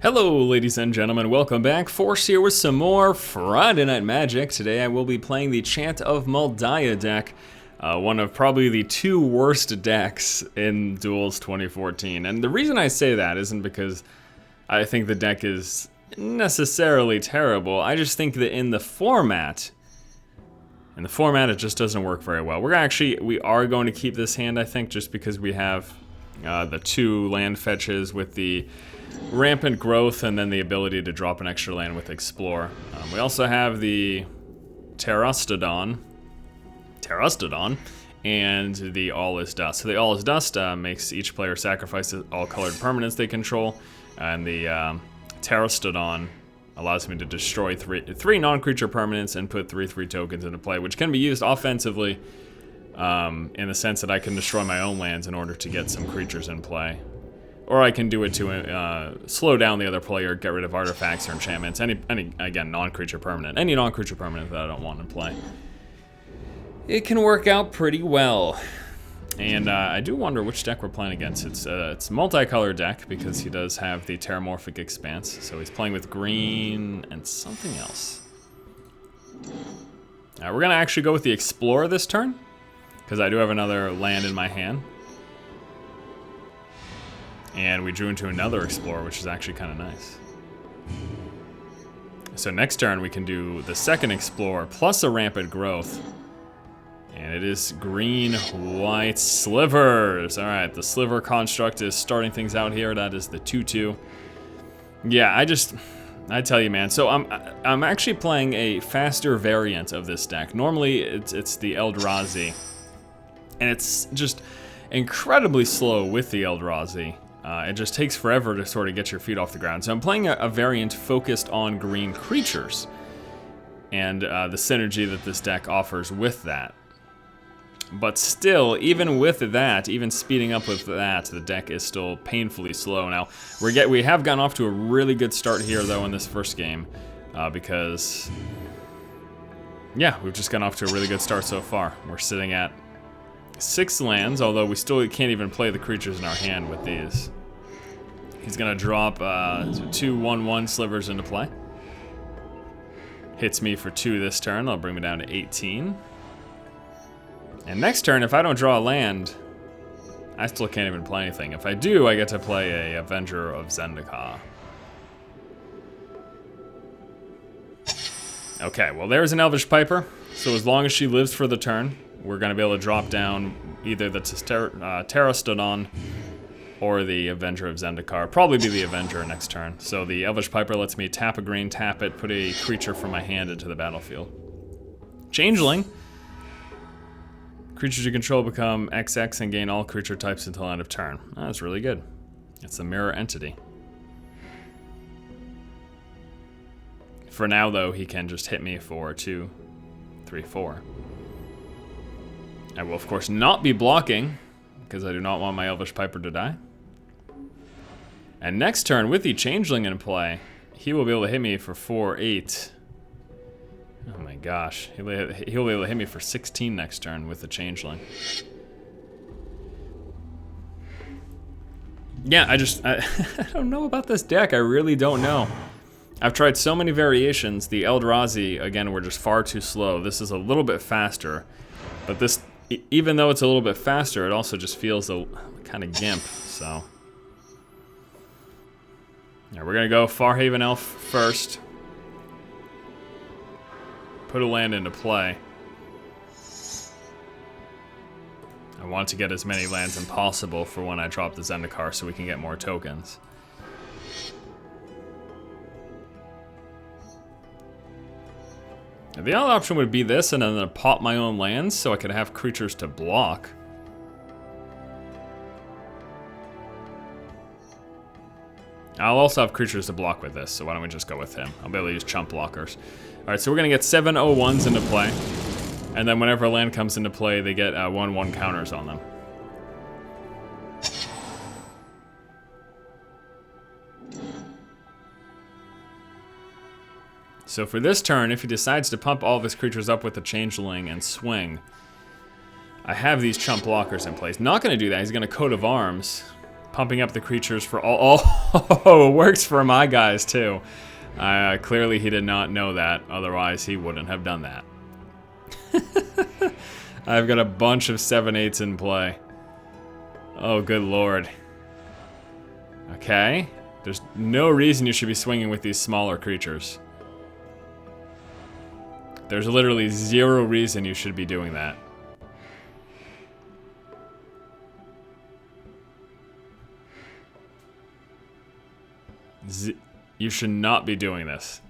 Hello ladies and gentlemen, welcome back. Force here with some more Friday Night Magic. Today I will be playing the Chant of Maldaya deck, one of probably the two worst decks in Duels 2014. And the reason I say that isn't because I think the deck is necessarily terrible. I just think that in the format it just doesn't work very well. We are going to keep this hand, I think, just because we have the two land fetches with the Rampant Growth and then the ability to drop an extra land with Explore. We also have the Terrastodon and the All is Dust. So the All is Dust makes each player sacrifice all colored permanents they control, and the Terrastodon allows me to destroy three non-creature permanents and put 3/3 tokens into play, which can be used offensively in the sense that I can destroy my own lands in order to get some creatures in play. Or I can do it to slow down the other player, get rid of artifacts or enchantments, any again, non-creature permanent. Any non-creature permanent that I don't want in play. It can work out pretty well. And I do wonder which deck we're playing against. It's a multicolor deck because he does have the Terramorphic Expanse. So he's playing with green and something else. We're going to actually go with the Explorer this turn, because I do have another land in my hand. And we drew into another Explorer, which is actually kind of nice. So next turn we can do the second Explorer plus a Rampant Growth. And it is green-white slivers. Alright, the sliver construct is starting things out here. That is the 2/2. Yeah, I tell you, man. So I'm actually playing a faster variant of this deck. Normally it's the Eldrazi. And it's just incredibly slow with the Eldrazi. It just takes forever to sort of get your feet off the ground. So I'm playing a variant focused on green creatures and the synergy that this deck offers with that. But still, even with that, even speeding up with that, the deck is still painfully slow. Now, we have gotten off to a really good start here, though, in this first game, because, yeah, we've just gotten off to a really good start so far. We're sitting at 6 lands, although we still can't even play the creatures in our hand with these. He's gonna drop 2 1/1 slivers into play. Hits me for 2 this turn. That'll bring me down to 18. And next turn, if I don't draw a land, I still can't even play anything. If I do, I get to play a Avenger of Zendikar. Okay, well there's an Elvish Piper. So as long as she lives for the turn, we're going to be able to drop down either the Terrastodon or the Avenger of Zendikar. Probably be the Avenger next turn. So the Elvish Piper lets me tap a green, tap it, put a creature from my hand into the battlefield. Changeling. Creatures you control become XX and gain all creature types until end of turn. That's really good. It's a mirror entity. For now, though, he can just hit me for 2, 3, 4. I will, of course, not be blocking, because I do not want my Elvish Piper to die. And next turn, with the Changeling in play, he will be able to hit me for 4, 8. Oh my gosh, he'll be able to hit me for 16 next turn with the Changeling. Yeah, I don't know about this deck. I really don't know. I've tried so many variations. The Eldrazi, again, were just far too slow. This is a little bit faster, but this, even though it's a little bit faster, it also just feels a kind of gimp, so. Yeah, we're gonna go Farhaven Elf first. Put a land into play. I want to get as many lands as possible for when I drop the Zendikar so we can get more tokens. The other option would be this, and then pop my own lands so I could have creatures to block. I'll also have creatures to block with this, so why don't we just go with him? I'll be able to use chump blockers. Alright, so we're going to get 7 0/1s into play. And then whenever a land comes into play, they get 1/1 counters on them. So for this turn, if he decides to pump all of his creatures up with the Changeling and swing, I have these chump blockers in place. Not going to do that. He's going to Coat of Arms. Pumping up the creatures for all... Oh, it works for my guys, too. Clearly he did not know that. Otherwise, he wouldn't have done that. I've got a bunch of 7/8s in play. Oh, good lord. Okay. There's no reason you should be swinging with these smaller creatures. There's literally zero reason you should be doing that. You should not be doing this.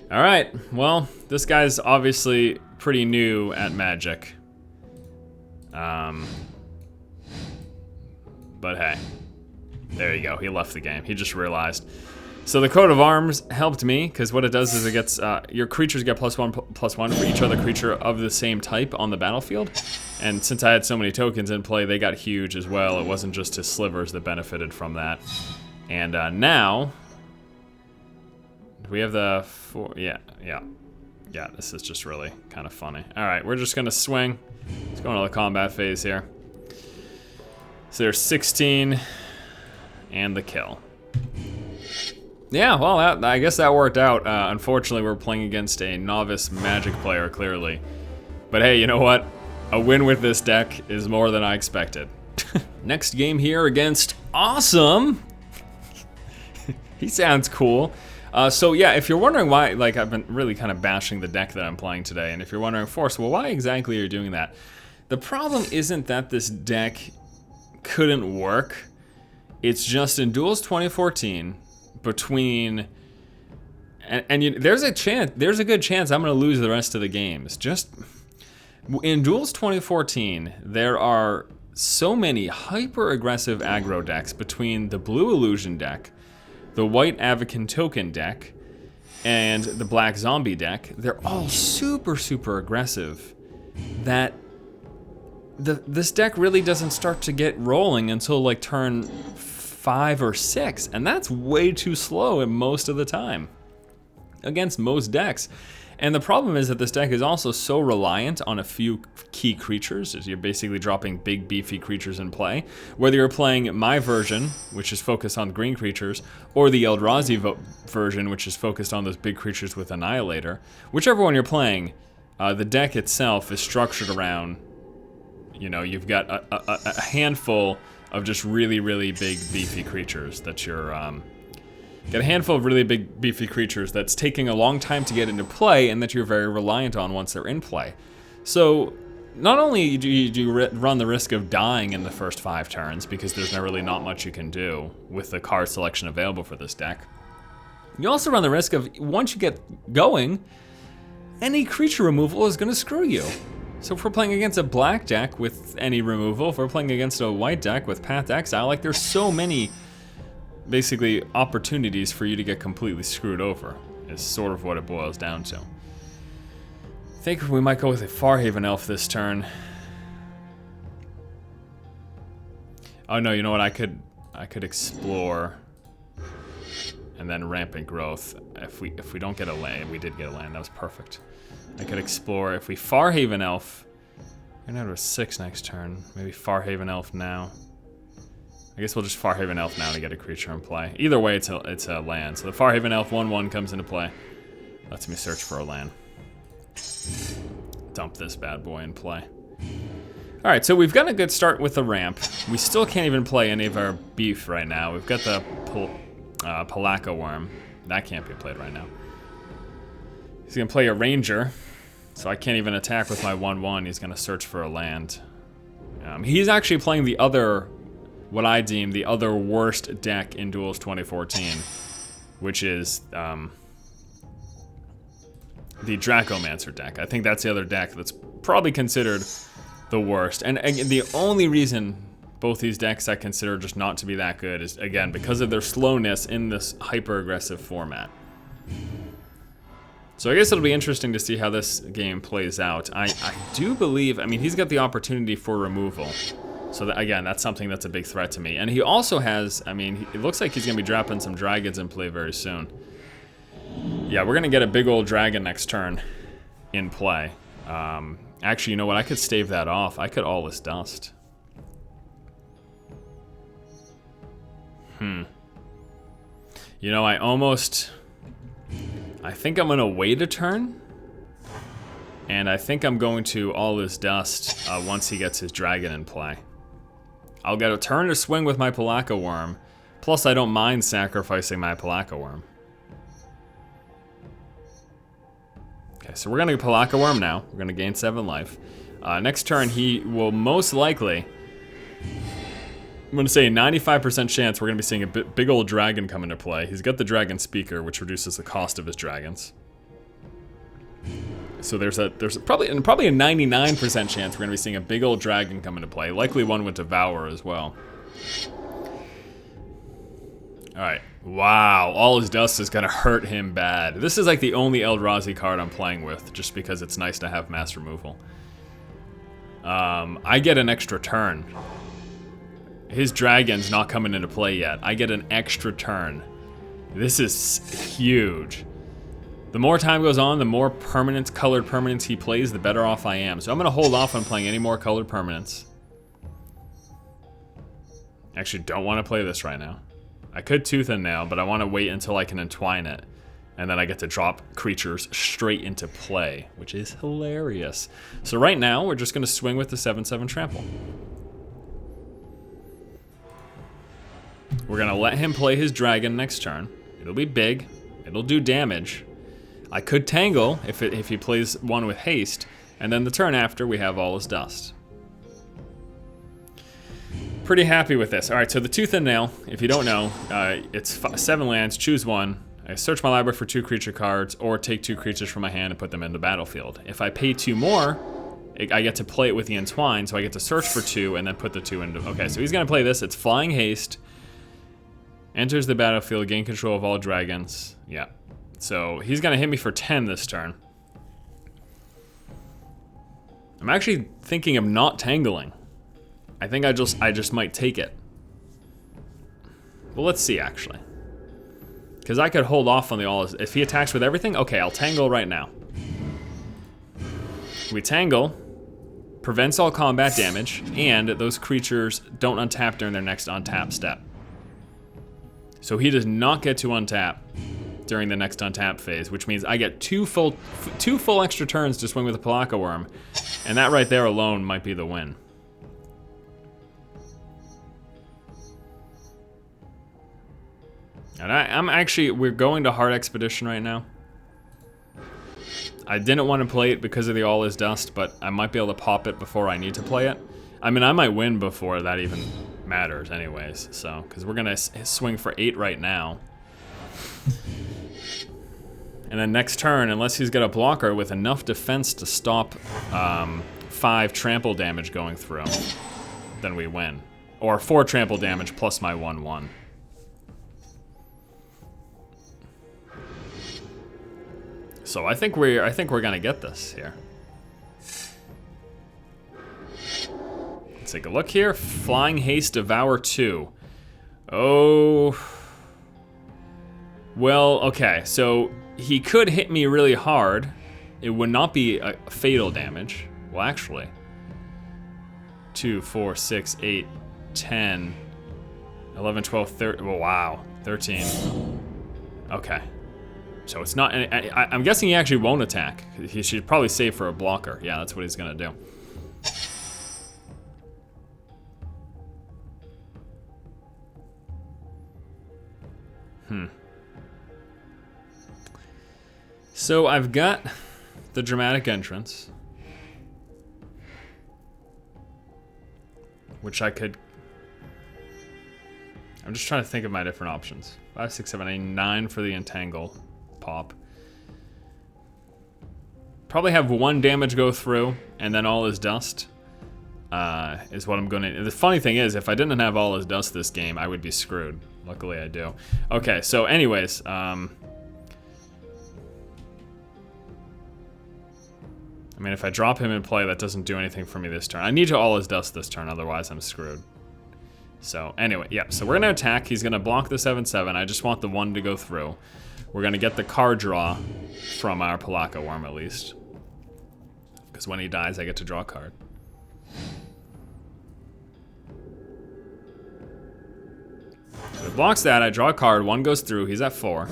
Alright, well, this guy's obviously pretty new at Magic. But hey, there you go, he left the game. He just realized. So the coat of arms helped me, because what it does is it gets, your creatures get +1/+1 for each other creature of the same type on the battlefield. And since I had so many tokens in play, they got huge as well. It wasn't just his slivers that benefited from that. And now, do we have the four? Yeah, this is just really kind of funny. All right, we're just gonna swing. Let's go into the combat phase here. So there's 16 and the kill. Yeah, well, I guess that worked out. Unfortunately, we're playing against a novice Magic player, clearly. But hey, you know what? A win with this deck is more than I expected. Next game here against Awesome. He sounds cool. So yeah, if you're wondering why, like, I've been really kind of bashing the deck that I'm playing today, and if you're wondering, Force, well, why exactly are you doing that? The problem isn't that this deck couldn't work. It's just in Duels 2014, between, there's a good chance I'm gonna lose the rest of the games. Just in Duels 2014, there are so many hyper-aggressive aggro decks between the Blue Illusion deck, the White Avakin Token deck, and the Black Zombie deck. They're all super, super aggressive that this deck really doesn't start to get rolling until like turn 5 or 6, and that's way too slow at most of the time against most decks. And the problem is that this deck is also so reliant on a few key creatures, as you're basically dropping big beefy creatures in play. Whether you're playing my version, which is focused on green creatures, or the Eldrazi version, which is focused on those big creatures with Annihilator, whichever one you're playing, the deck itself is structured around, you know, you've got a handful of just really, really big beefy creatures that you're, got a handful of really big beefy creatures that's taking a long time to get into play and that you're very reliant on once they're in play. So not only do you run the risk of dying in the first 5 turns, because there's really not much you can do with the card selection available for this deck, you also run the risk of, once you get going, any creature removal is going to screw you. So if we're playing against a black deck with any removal, if we're playing against a white deck with Path to Exile, like, there's so many basically opportunities for you to get completely screwed over, is sort of what it boils down to. I think we might go with a Farhaven Elf this turn. Oh no, you know what, I could explore and then Rampant Growth. If we don't get a land, we did get a land, that was perfect. I could explore. If we Farhaven Elf, we're gonna have a 6 next turn. Maybe Farhaven Elf now. I guess we'll just Farhaven Elf now to get a creature in play. Either way, it's a land. So the Farhaven Elf 1/1 comes into play. Lets me search for a land. Dump this bad boy in play. All right, so we've got a good start with the ramp. We still can't even play any of our beef right now. We've got the Palaka Worm. That can't be played right now. He's gonna play a Ranger, so I can't even attack with my 1/1. He's gonna search for a land. He's actually playing the other, what I deem the other worst deck in Duels 2014, which is the Dracomancer deck. I think that's the other deck that's probably considered the worst. And the only reason both these decks I consider just not to be that good is, again, because of their slowness in this hyper-aggressive format. So I guess it'll be interesting to see how this game plays out. I do believe, I mean, he's got the opportunity for removal. So that, again, that's something that's a big threat to me. And he also has, I mean, it looks like he's gonna be dropping some dragons in play very soon. Yeah, we're gonna get a big old dragon next turn in play. Actually, you know what, I could stave that off. I could All This Dust. You know, I think I'm gonna wait a turn. And I think I'm going to All Is Dust once he gets his dragon in play. I'll get a turn to swing with my Pelakka Worm. Plus, I don't mind sacrificing my Pelakka Worm. Okay, so we're going to Pelakka Worm now. We're going to gain 7 life. Next turn, he will most likely... I'm going to say a 95% chance we're going to be seeing a big old dragon come into play. He's got the Dragon Speaker, which reduces the cost of his dragons. So there's probably a 99% chance we're going to be seeing a big old dragon come into play. Likely one with Devour as well. Alright. Wow. All His Dust is going to hurt him bad. This is like the only Eldrazi card I'm playing with, just because it's nice to have mass removal. I get an extra turn. His dragon's not coming into play yet. I get an extra turn. This is huge. The more time goes on, the more colored permanents he plays, the better off I am. So I'm going to hold off on playing any more colored permanents. Actually, don't want to play this right now. I could Tooth and Nail, but I want to wait until I can Entwine it. And then I get to drop creatures straight into play, which is hilarious. So right now, we're just going to swing with the 7/7 Trample. We're going to let him play his dragon next turn. It'll be big. It'll do damage. I could Tangle if he plays one with haste, and then the turn after we have All Is Dust. Pretty happy with this. All right, so the Tooth and Nail, if you don't know, it's 7 lands, choose one. I search my library for 2 creature cards, or take 2 creatures from my hand and put them in the battlefield. If I pay 2 more, I get to play it with the Entwine, so I get to search for 2 and then put the 2 into... Okay, so he's gonna play this. It's Flying Haste. Enters the battlefield, gain control of all dragons. Yeah. So he's gonna hit me for 10 this turn. I'm actually thinking of not tangling. I think I just might take it. Well, let's see actually. Because I could hold off on the all. If he attacks with everything, okay, I'll tangle right now. We tangle, prevents all combat damage, and those creatures don't untap during their next untap step. So he does not get to untap during the next untap phase, which means I get two full extra turns to swing with a Pelakka Worm, and that right there alone might be the win. And we're going to Hard Expedition right now. I didn't want to play it because of the All Is Dust, but I might be able to pop it before I need to play it. I mean, I might win before that even matters anyways, so, because we're gonna swing for 8 right now. And then next turn, unless he's got a blocker with enough defense to stop 5 trample damage going through, then we win. Or 4 trample damage plus my 1/1. So I think we're gonna get this here. Let's take a look here. Flying Haste, Devour 2. Oh. Well, okay, so he could hit me really hard. It would not be a fatal damage. Well, actually. 2, 4, 6, 8, 10, 11, 12, 13. Oh, wow. 13. Okay. So it's not, I'm guessing he actually won't attack. He should probably save for a blocker. Yeah, that's what he's gonna do. So I've got the Dramatic Entrance, which I could... I'm just trying to think of my different options. 5, 6, 7, 8, 9 for the Entangle pop. Probably have 1 damage go through, and then All Is Dust is what I'm gonna... The funny thing is, if I didn't have All Is Dust this game, I would be screwed. Luckily I do. Okay, so anyways, I mean, if I drop him in play, that doesn't do anything for me this turn. I need to All Is Dust this turn, otherwise I'm screwed. So, anyway, yeah, so we're gonna attack. He's gonna block the 7/7. I just want the 1 to go through. We're gonna get the card draw from our Pelakka Worm, at least. Because when he dies, I get to draw a card. So it blocks that. I draw a card. 1 goes through. He's at 4.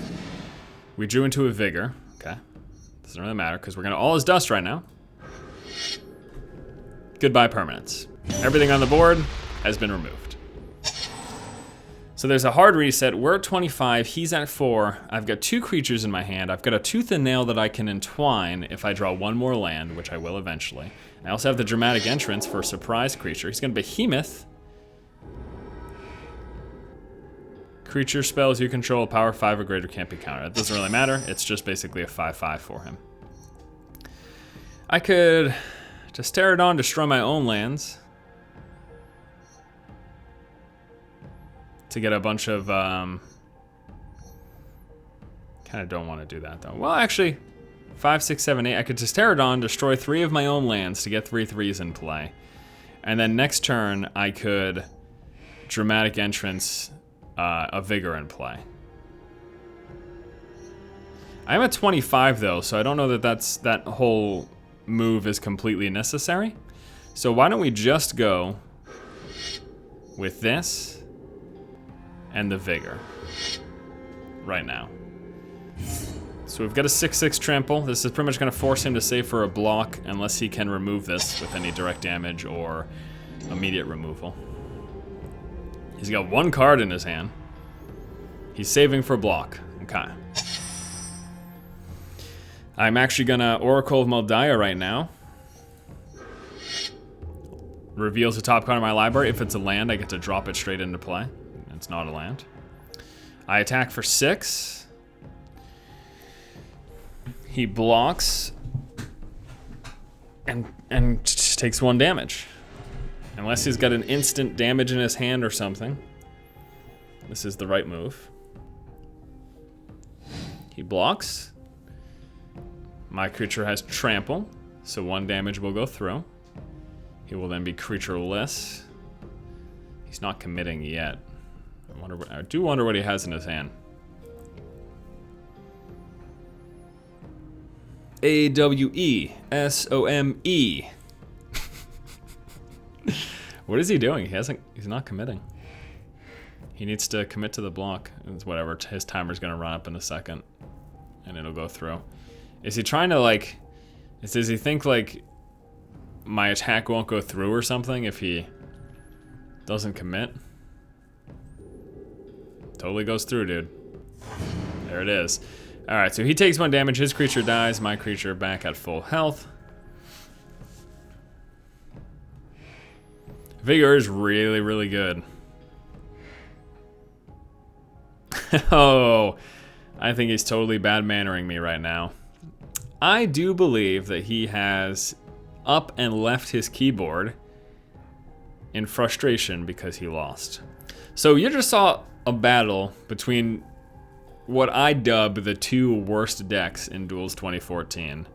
We drew into a Vigor. Okay. Doesn't really matter because we're going to all his dust right now. Goodbye permanents. Everything on the board has been removed. So there's a hard reset. We're at 25. He's at 4. I've got 2 creatures in my hand. I've got a Tooth and Nail that I can entwine if I draw 1 more land, which I will eventually. I also have the Dramatic Entrance for a surprise creature. He's going to Behemoth. Creature spells you control, power 5 or greater can't be countered. It doesn't really matter. It's just basically a 5/5 for him. I could just tear it on, destroy my own lands. To get a bunch of, kind of don't want to do that though. Well, actually, 5, 6, 7, 8. I could just tear it on, destroy 3 of my own lands to get 3 3s in play. And then next turn, I could Dramatic Entrance a Vigor in play. I'm at 25 though, so I don't know that that whole move is completely necessary. So why don't we just go with this and the Vigor right now. So we've got a 6/6 trample. This is pretty much going to force him to save for a block unless he can remove this with any direct damage or immediate removal. He's got 1 card in his hand. He's saving for block. Okay. I'm actually gonna Oracle of Moldiah right now. Reveals the top card of my library. If it's a land, I get to drop it straight into play. It's not a land. I attack for 6. He blocks and takes 1 damage. Unless he's got an instant damage in his hand or something. This is the right move. He blocks. My creature has trample, so 1 damage will go through. He will then be creatureless. He's not committing yet. I do wonder what he has in his hand. AWESOME. What is he doing? He's not committing. He needs to commit to the block. It's whatever. His timer's gonna run up in a second. And it'll go through. Is he trying to like... Does he think like my attack won't go through or something if he doesn't commit? Totally goes through, dude. There it is. Alright, so he takes 1 damage. His creature dies. My creature back at full health. Vigor is really, really good. Oh, I think he's totally bad-mannering me right now. I do believe that he has up and left his keyboard in frustration because he lost. So you just saw a battle between what I dub the 2 worst decks in Duels 2014.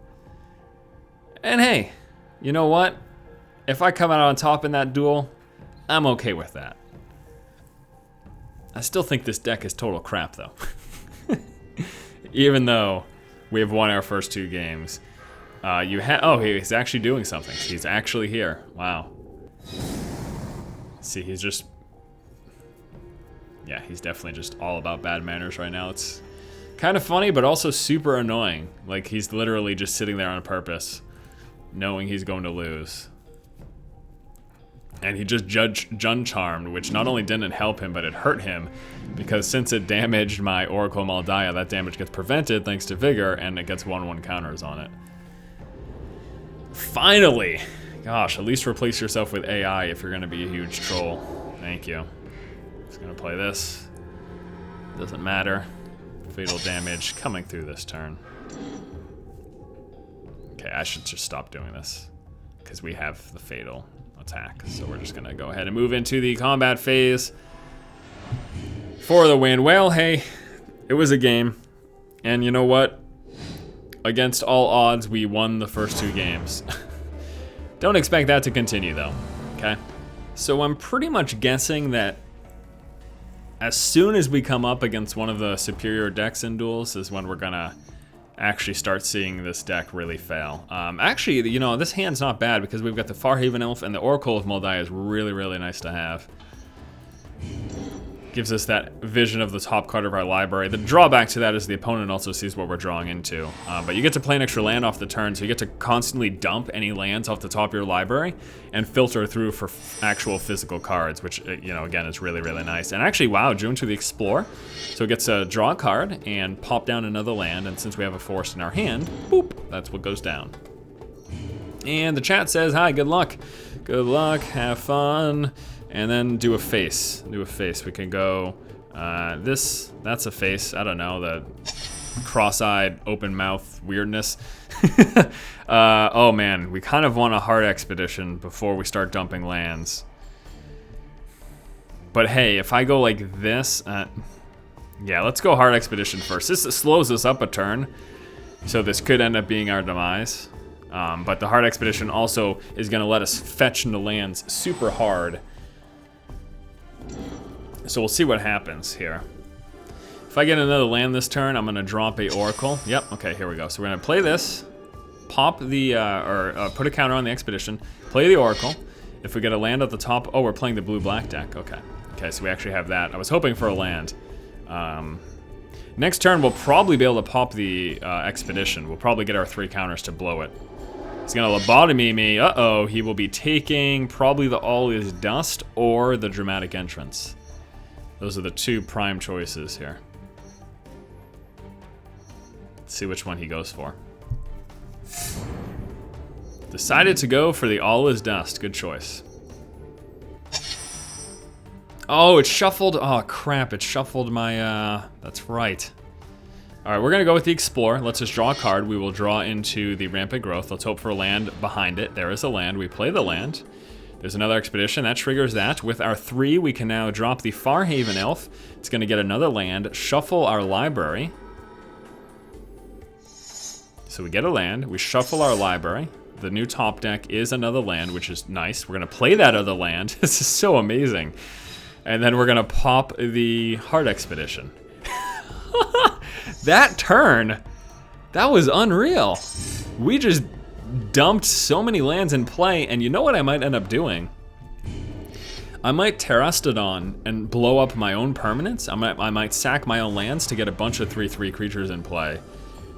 And hey, you know what? If I come out on top in that duel, I'm okay with that. I still think this deck is total crap, though. Even though we have won our first 2 games. Oh, he's actually doing something. He's actually here. Wow. See, he's just... Yeah, he's definitely just all about bad manners right now. It's kind of funny, but also super annoying. Like, he's literally just sitting there on purpose, knowing he's going to lose. And he just Jun Charmed, which not only didn't help him, but it hurt him. Because since it damaged my Oracle Moldiah, that damage gets prevented thanks to Vigor, and it gets 1/1 counters on it. Finally! Gosh, at least replace yourself with AI if you're going to be a huge troll. Thank you. Just going to play this. Doesn't matter. Fatal damage coming through this turn. Okay, I should just stop doing this. Because we have the fatal attack. So we're just going to go ahead and move into the combat phase for the win. Well, hey, it was a game. And you know what? Against all odds, we won the first 2 games. Don't expect that to continue, though. Okay? So I'm pretty much guessing that as soon as we come up against one of the superior decks in Duels is when we're going to actually start seeing this deck really fail. Actually, you know, this hand's not bad because we've got the Farhaven Elf and the Oracle of Moldiah is really, really nice to have. Gives us that vision of the top card of our library. The drawback to that is the opponent also sees what we're drawing into. But you get to play an extra land off the turn, so you get to constantly dump any lands off the top of your library and filter through for actual physical cards, which, you know, again, is really, really nice. And actually, wow, drew into the Explore. So it gets to draw a card and pop down another land, and since we have a forest in our hand, boop, that's what goes down. And the chat says, hi, good luck. Good luck, have fun. And then do a face. Do a face. We can go that's a face. I don't know, the cross-eyed, open mouth weirdness. Oh man, we kind of want a Heart Expedition before we start dumping lands. But hey, if I go like this, yeah, let's go Heart Expedition first. This slows us up a turn, so this could end up being our demise. But the Heart Expedition also is gonna let us fetch into lands super hard. So we'll see what happens here. If I get another land this turn, I'm gonna drop a Oracle. Yep, okay, here we go. So we're gonna play this, pop the, put a counter on the Expedition, play the Oracle. If we get a land at the top, oh, we're playing the blue-black deck, okay. Okay, so we actually have that. I was hoping for a land. Next turn, we'll probably be able to pop the Expedition. We'll probably get our 3 counters to blow it. He's gonna lobotomy me. Uh-oh, he will be taking probably the All Is Dust or the Dramatic Entrance. Those are the 2 prime choices here. Let's see which one he goes for. Decided to go for the All Is Dust. Good choice. Oh, it shuffled. Oh, crap. It shuffled my, that's right. All right, we're going to go with the Explore. Let's just draw a card. We will draw into the Rampant Growth. Let's hope for a land behind it. There is a land. We play the land. There's another Expedition. That triggers that. With our 3, we can now drop the Farhaven Elf. It's going to get another land. Shuffle our library. So we get a land. We shuffle our library. The new top deck is another land, which is nice. We're going to play that other land. This is so amazing. And then we're going to pop the Heart Expedition. That turn, that was unreal. We just dumped so many lands in play, and you know what I might end up doing? I might Terastodon and blow up my own permanents. I might sack my own lands to get a bunch of 3/3 creatures in play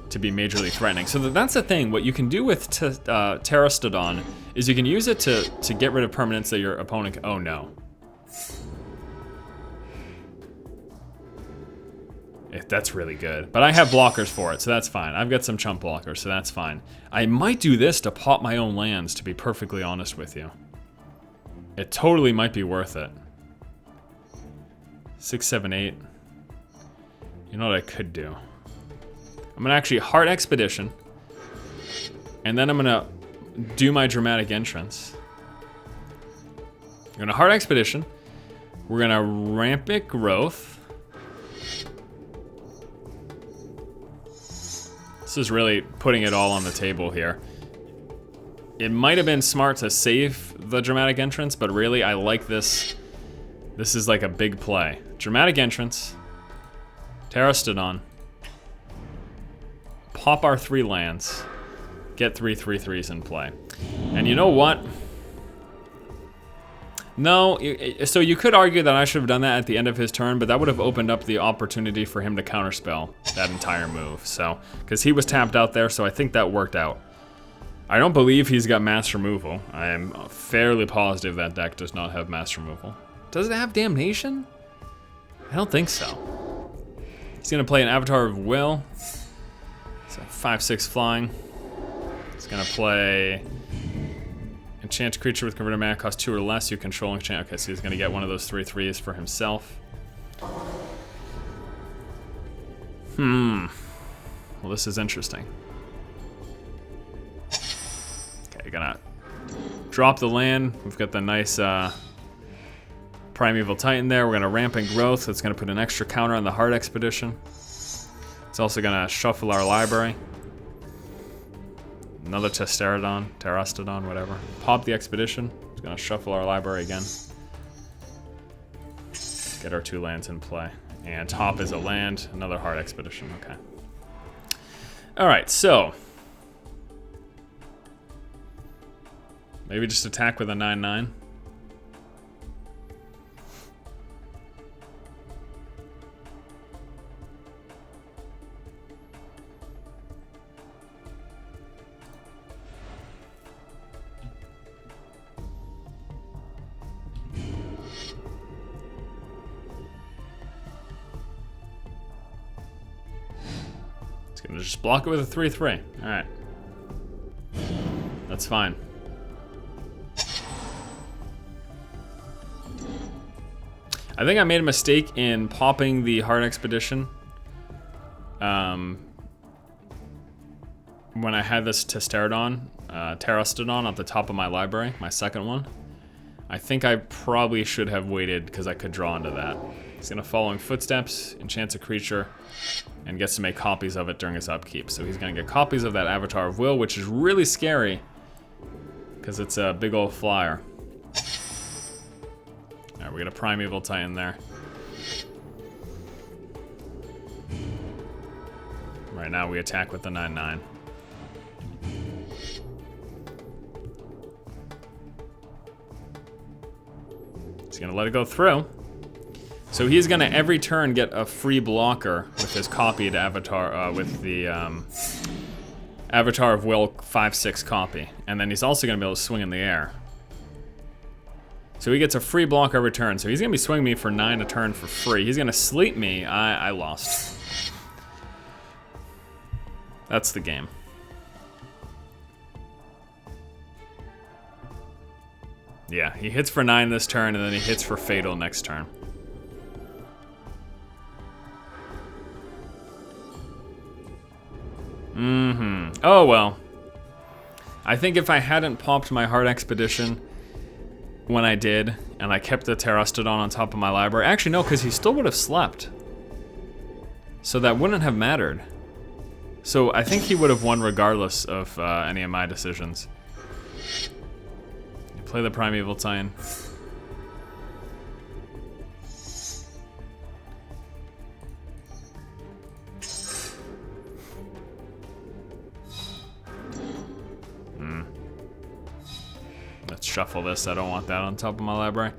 to be majorly threatening. So that's the thing. What you can do with Terastodon is you can use it to get rid of permanents that your opponent can, oh no. That's really good. But I have blockers for it, so that's fine. I've got some chump blockers, so that's fine. I might do this to pop my own lands, to be perfectly honest with you. It totally might be worth it. 6, 7, 8. You know what I could do? I'm gonna actually Heart Expedition. And then I'm gonna do my Dramatic Entrance. I'm gonna Heart Expedition. We're gonna Rampant Growth. This is really putting it all on the table here. It might have been smart to save the Dramatic Entrance, but really I like this. This is like a big play. Dramatic Entrance, Terastodon, pop our 3 lands, get 3 3/3s in play. And you know what? No, so you could argue that I should have done that at the end of his turn, but that would have opened up the opportunity for him to counterspell that entire move. So, because he was tapped out there, so I think that worked out. I don't believe he's got mass removal. I am fairly positive that deck does not have mass removal. Does it have Damnation? I don't think so. He's gonna play an Avatar of Will. It's a 5/6 flying. He's gonna play enchant creature with converted mana cost 2 or less. You control enchant. Okay, so he's gonna get one of those 3/3s for himself. Well, this is interesting. Okay, gonna drop the land. We've got the nice Primeval Titan there. We're gonna Rampant Growth. It's gonna put an extra counter on the Heart Expedition. It's also gonna shuffle our library. Another Terastodon, whatever. Pop the Expedition. It's gonna shuffle our library again. Get our 2 lands in play. And top is a land, another Heart Expedition, okay. All right, so. Maybe just attack with a 9/9. gonna just block it with a 3/3. Alright. That's fine. I think I made a mistake in popping the Heart Expedition. When I had this Terastodon at the top of my library, my second one. I think I probably should have waited because I could draw into that. He's gonna follow in footsteps, enchants a creature, and gets to make copies of it during his upkeep. So he's gonna get copies of that Avatar of Will, which is really scary because it's a big old flyer. Alright, we got a Primeval Titan there. Right now we attack with the 9/9. He's gonna let it go through. So he's gonna every turn get a free blocker with his copied Avatar, with the Avatar of Will 5/6 copy. And then he's also gonna be able to swing in the air. So he gets a free block every turn. So he's gonna be swinging me for 9 a turn for free. He's gonna sleep me. I lost. That's the game. Yeah, he hits for 9 this turn, and then he hits for Fatal next turn. Oh, well. I think if I hadn't popped my Heart Expedition when I did, and I kept the Terastodon on top of my library... Actually, no, because he still would have slept. So that wouldn't have mattered. So I think he would have won regardless of any of my decisions. Play the Primeval Titan. Let's shuffle this. I don't want that on top of my library.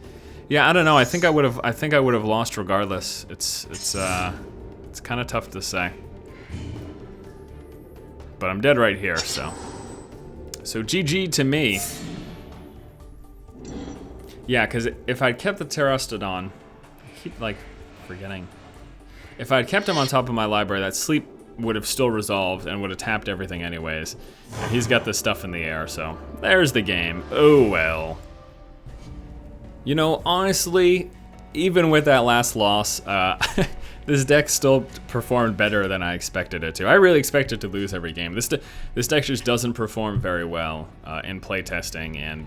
Yeah, I don't know. I think I would have lost regardless. It's kind of tough to say. But I'm dead right here, so GG to me. Yeah, because if I'd kept the Terastodon, I keep, like, forgetting. If I'd kept him on top of my library, that sleep would have still resolved and would have tapped everything anyways. And he's got this stuff in the air, so there's the game. Oh, well. You know, honestly, even with that last loss, this deck still performed better than I expected it to. I really expected to lose every game. This deck just doesn't perform very well in playtesting and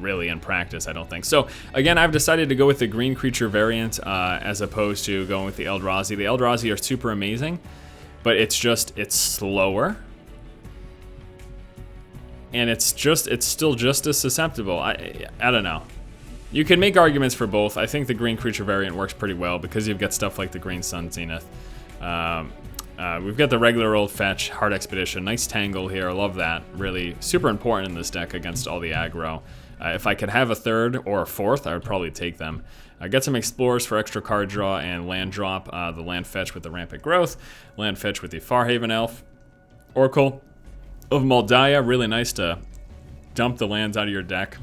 really in practice, I don't think. So again, I've decided to go with the green creature variant as opposed to going with the Eldrazi. The Eldrazi are super amazing, but it's slower. And it's still just as susceptible. I don't know. You can make arguments for both. I think the green creature variant works pretty well because you've got stuff like the Green Sun Zenith. We've got the regular old fetch, Heart Expedition, nice tangle here, I love that. Really super important in this deck against all the aggro. If I could have a third or a fourth, I would probably take them. Get some Explorers for extra card draw and land drop. The land fetch with the Rampant Growth, land fetch with the Farhaven Elf. Oracle of Moldiah, really nice to dump the lands out of your deck.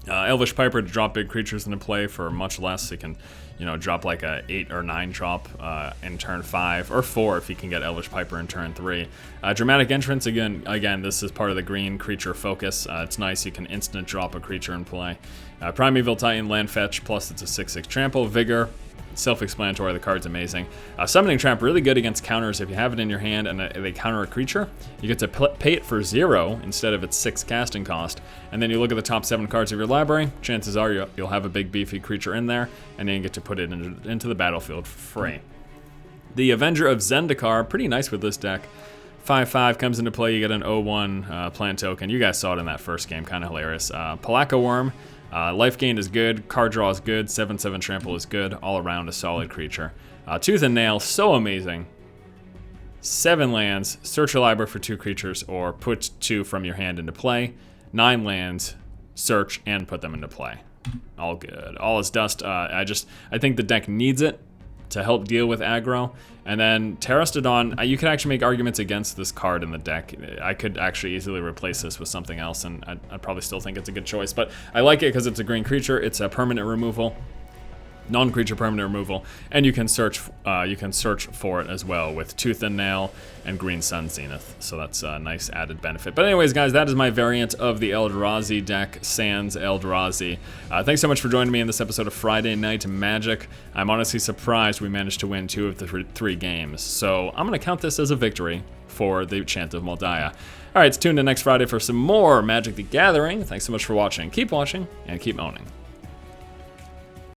Elvish Piper to drop big creatures into play for much less. It can, drop like a 8 or 9 drop in turn 5, or 4 if you can get Elvish Piper in turn 3. Dramatic Entrance, again, this is part of the green creature focus. It's nice, you can instant drop a creature in play. Primeval Titan, land fetch, plus it's a 6/6 trample. Vigor, self-explanatory, the card's amazing. Summoning Trap, really good against counters. If you have it in your hand and they counter a creature, you get to pay it for 0 instead of its 6 casting cost. And then you look at the top 7 cards of your library, chances are you'll have a big beefy creature in there, and then you get to put it into the battlefield for free. The Avenger of Zendikar, pretty nice with this deck. 5/5 comes into play, you get an 0/1 plant token. You guys saw it in that first game, kind of hilarious. Palaka Worm, life gain is good, card draw is good, 7/7 trample is good, all around a solid creature. Tooth and Nail, so amazing. 7 lands, search your library for 2 creatures, or put 2 from your hand into play. 9 lands, search and put them into play. All good. All is dust. I think the deck needs it to help deal with aggro. And then Terastodon, you can actually make arguments against this card in the deck. I could actually easily replace this with something else, and I'd probably still think it's a good choice. But I like it because it's a green creature. It's a permanent removal. non-creature permanent removal, and you can search for it as well with Tooth and Nail and Green Sun Zenith. So that's a nice added benefit. But anyways, guys, that is my variant of the Eldrazi deck, Sans Eldrazi. Thanks so much for joining me in this episode of Friday Night Magic. I'm honestly surprised we managed to win 2 of the 3 games. So I'm gonna count this as a victory for the Chant of Moldiah. All right, tune in next Friday for some more Magic the Gathering. Thanks so much for watching. Keep watching and keep owning.